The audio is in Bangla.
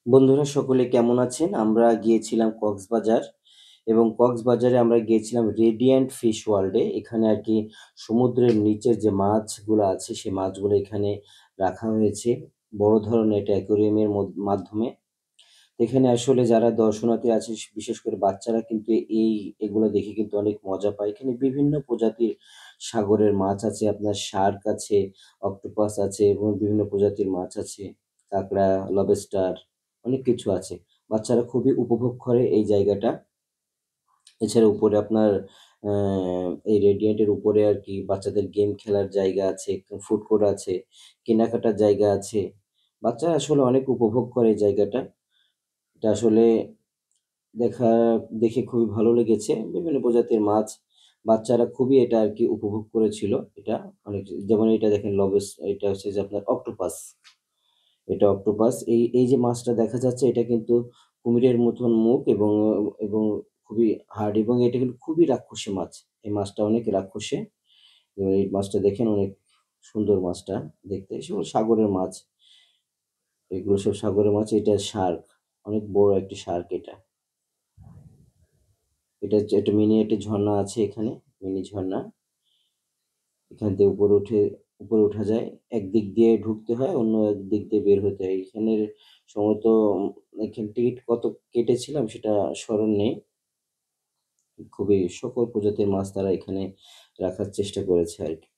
বন্ধুরা সকলে কেমন আছেন? আমরা গিয়েছিলাম কক্সবাজার এবং কক্সবাজারে আমরা গিয়েছিলাম রেডিয়েন্ট ফিশ ওয়ার্ল্ডে। এখানে আর কি সমুদ্রের নিচের যে মাছগুলো আছে সে মাছগুলো এখানে রাখা হয়েছে বড় ধরনের একটা অ্যাকোরিয়ামের মাধ্যমে। এখানে আসলে যারা দর্শনার্থী আছে বিশেষ করে বাচ্চারা কিন্তু এগুলো দেখে কিন্তু অনেক মজা পায়। এখানে বিভিন্ন প্রজাতির সাগরের মাছ আছে, আপনার শার্ক আছে, অক্টোপাস আছে এবং বিভিন্ন প্রজাতির মাছ আছে, কাঁকড়া, লবস্টার, অনেক কিছু আছে। বাচ্চারা খুবই উপভোগ করে এই জায়গাটা। এছাড়া উপরে আপনার এই রেডিয়েন্টের উপরে আর কি বাচ্চাদের গেম খেলার জায়গা আছে, ফুড কোর্ট আছে, কেনাকাটার জায়গা আছে। বাচ্চারা আসলে অনেক উপভোগ করে এই জায়গাটা। এটা আসলে দেখা দেখে খুবই ভালো লেগেছে। বিভিন্ন প্রজাতির মাছ, বাচ্চারা খুবই এটা আর কি উপভোগ করেছিল। এটা অনেক, যেমন এটা দেখেন এটা হচ্ছে যে আপনার অক্টোপাস। এটা অক্টোপাস, এই যে মাছটা দেখা যাচ্ছে এটা কিন্তু কুমিরের মতন মুখ এবং এবং খুবই হার্ড, এবং এটা কিন্তু খুবই রাক্ষসী মাছ। এই মাছটা অনেক রাক্ষসী, এবং এই মাছটা দেখেন অনেক সুন্দর মাছটা দেখতে। সেগুলো সাগরের মাছ, এগুলো সব সাগরের মাছ। এটা শার্ক, অনেক বড় একটি শার্ক এটা। এটা হচ্ছে একটা মিনি একটি ঝর্ণা আছে এখানে, মিনি ঝর্ণা। এখান থেকে উপরে ওঠা যায়। একদিক দিয়ে ঢুকতে হয়, অন্য এক দিক দিয়ে বের হতে হয়। এখানের সময় তো এখানে টিকিট কত কেটেছিলাম সেটা স্মরণ নেই। খুবই সকল প্রজাতির মাছ তারা এখানে রাখার চেষ্টা করেছে আর কি।